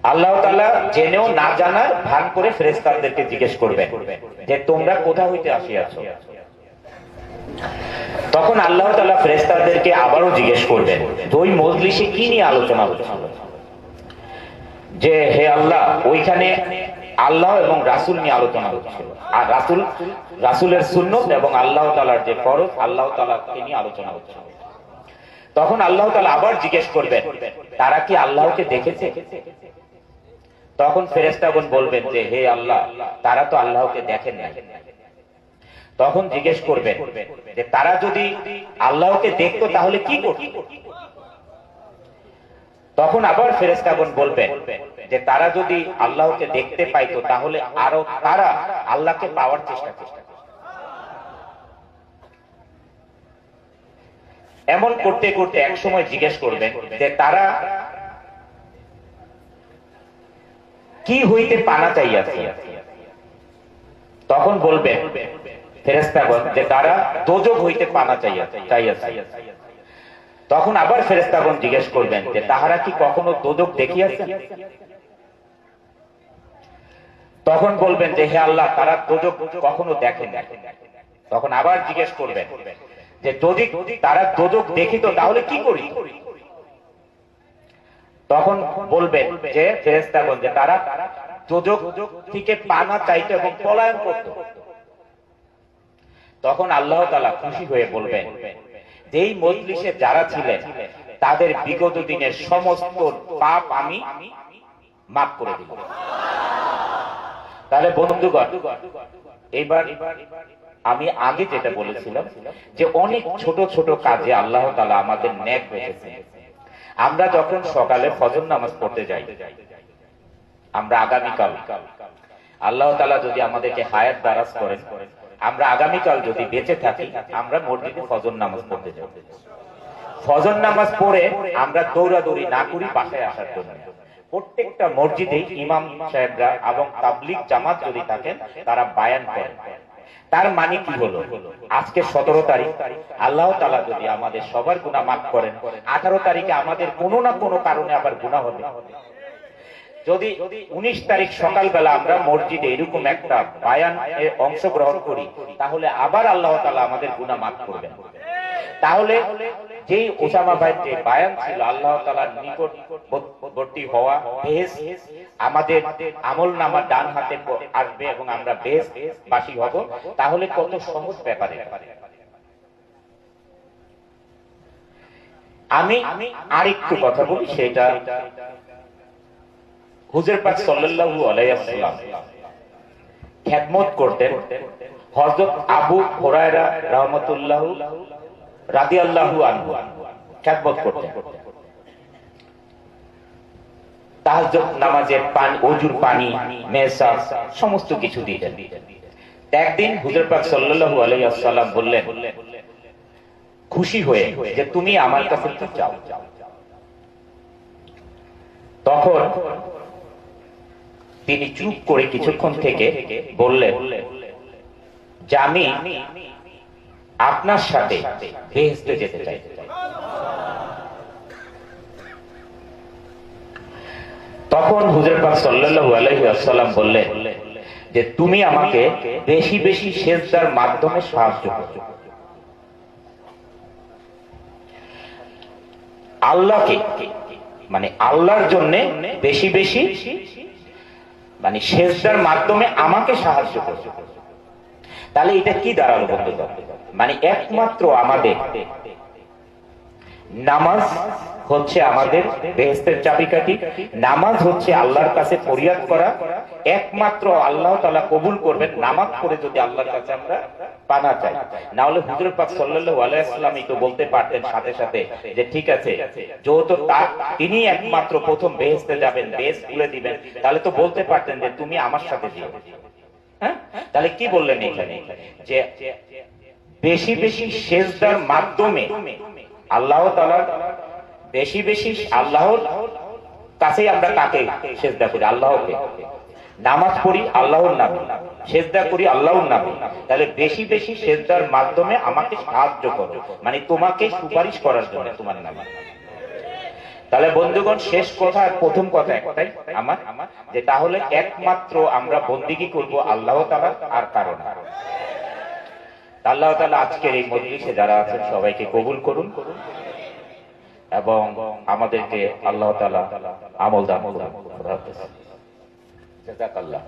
আল্লাহ তাআলা জেনেও না জানার ভান করে ফেরেশতাদেরকে জিজ্ঞেস করবেন যে তোমরা কোথা হইতে আসিয়াছো। তখন আল্লাহ তাআলা ফেরেশতাদেরকে আবারও জিজ্ঞেস করবেন ওই মজলিসে কি নিয়ে আলোচনা হচ্ছিল, যে হে আল্লাহ ওইখানে আল্লাহ এবং রাসূল নিয়ে আলোচনা হচ্ছিল, আর রাসূলের সুন্নত এবং আল্লাহ তাআলার যে ফরজ আল্লাহ তাআলাকে নিয়ে আলোচনা হচ্ছিল। তখন আল্লাহ তাআলা আবার জিজ্ঞেস করবেন তারা কি আল্লাহকে দেখেছে? তখন ফেরেশতাগণ বলবেন যে হে আল্লাহ তারা তো আল্লাহকে দেখেন না। তখন জিজ্ঞেস করবেন যে তারা যদি আল্লাহকে দেখতো তাহলে কি করত? তখন আবার ফেরেশতাগণ বলবেন যে তারা যদি আল্লাহকে দেখতে পাইতো তাহলে আরো তারা আল্লাহকে পাওয়ার চেষ্টা করত। এমন করতে করতে এক সময় জিজ্ঞেস করবেন যে তারা কি হইতে পানা চাইয়াছে। তখন বলবেন ফেরেশতাগণ যে তারা দোজখ হইতে পানা চাইয়াছে। তখন আবার ফেরেশতাগণ জিজ্ঞেস করবেন যে তাহারা কি কখনো দোজখ দেখিয়াছে? তখন বলবেন যে হে আল্লাহ তারা দোজখ কখনো দেখেন না। তখন আবার জিজ্ঞেস করবেন যে যদি তারা দোজখ দেখিত তাহলে কি করি? তখন বলবেন যে ফেরেশতাগণ যে তারা দোজখ থেকে পানা চাইতো এবং পলায়ন করত। তখন আল্লাহ তাআলা খুশি হয়ে বলবেন যে এই মজলিসে যারা ছিলেন তাদের বিগত দিনের সমস্ত পাপ আমি মাফ করে দিলাম। তাহলে বন্ধুগণ এইবার আমি আগে যেটা বলেছিলাম যে অনেক ছোট ছোট কাজে আল্লাহ তাআলা আমাদের নেক রেখেছেন। আমরা যখন সকালে ফজর নামাজ পড়তে যাই, আমরা আগামীকাল আল্লাহ তাআলা যদি আমাদেরকে হায়াত দারাজ করেন, আমরা আগামীকাল যদি বেঁচে থাকি আমরা মসজিদে ফজর নামাজ পড়তে যাব। ফজর নামাজ পড়ে আমরা দৌড়াদৌড়ি না করি বাসায় আসার জন্য। প্রত্যেকটা মসজিদে ইমাম সাহেবরা এবং তাবলীগ জামাত যদি থাকেন তারা বায়ান করেন। তার মানে কি হলো, আজকে 17 তারিখ, আল্লাহ তাআলা যদি আমাদের সবার গুনাহ মাফ করেন, 18 তারিখে আমাদের কোনো না কোনো কারণে আবার গুনাহ হবে। যদি 19 তারিখ সকালবেলা আমরা মসজিদে এরকম একটা বায়ানে অংশগ্রহণ করি তাহলে আবার আল্লাহ তাআলা আমাদের গুনাহ মাফ করবেন। তাহলে যেই ওসামা ভাইয়ের যে বায়ান ছিল আল্লাহ তাআলার নিকটবর্তী হওয়া, বেহেশত আমাদের আমলনামা ডান হাতে আসবে এবং আমরা বেহেশতবাসী হব, তাহলে কত সহজ ব্যাপারে। আমি আরেকটু কথা বলি, সেটা হুজুর পাক সাল্লাল্লাহু আলাইহি ওয়াসাল্লাম খেদমত করতেন হযরত আবু হুরায়রা রাদিয়াল্লাহু আনহু খেদমত করতেন। তাহাজ্জুদ নামাজের পানি, ওযুর পানি, মেসাজ সমস্ত কিছু দিতেন। একদিন হুজুর পাক সাল্লাল্লাহু আলাইহি ওয়াসাল্লাম বললেন খুশি হয়ে যে তুমি আমার কাছে কি চাও? তখন তিনি চুপ করে কিছুক্ষণ থেকে বললেন যে আমি আপনার সাথে বেহেশতে যেতে চাই। তখন হুজুর পাক সাল্লাল্লাহু আলাইহি ওয়াসাল্লাম বললেন যে তুমি আমাকে বেশি বেশি সিজদার মাধ্যমে সাহায্য করো। আল্লাহকে মানে আল্লাহর জন্য বেশি বেশি মানে সিজদার মাধ্যমে আমাকে সাহায্য করো। তাহলে এটা কি দাঁড়ালো বন্ধুগণ? মানে একমাত্র আমাদের নামাজ হচ্ছে আমাদের বেহেশতের চাবিকাঠি। নামাজ হচ্ছে আল্লাহর কাছে ফরিয়াদ করা। একমাত্র আল্লাহ তাআলা কবুল করবেন নামাজ পড়ে যদি আল্লাহর কাছে আমরা পানা চাই। না হলে হুজুর পাক সাল্লাল্লাহু আলাইহি ওয়াসাল্লামই তো বলতে পারতেন সাথে সাথে যে ঠিক আছে, যেহেতু তিনি একমাত্র প্রথম বেহেশতে যাবেন, বেহেশত খুলে দিবেন, তাহলে তো বলতে পারতেন যে তুমি আমার সাথে যেও। হ্যাঁ, তাহলে কি বললেন এখানে যে বেশি বেশি সিজদার মাধ্যমে আল্লাহ তাআলার বেশি বেশি আল্লাহর কাছেই আমরা তাকে সিজদা করি, আল্লাহকে। নামাজ পড়ি আল্লাহর নামে, সিজদা করি আল্লাহর নামে। তাহলে বেশি বেশি সিজদার মাধ্যমে আমাকে সাহায্য করো, মানে তোমাকে সুপারিশ করার জন্য তোমার নামে। তাহলে বন্ধুগণ শেষ কথা, প্রথম কথা একটাই আমার, যে তাহলে একমাত্র আমরা বন্দিগি করব আল্লাহ তাআলা, আর কারণ না। আল্লাহ তাআলা আজকের এই মজলিসে যারা আছেন সবাইকে কবুল করুন এবং আমাদেরকে আল্লাহ তাআলা আমল দান করুন। জাযাকাল্লাহ।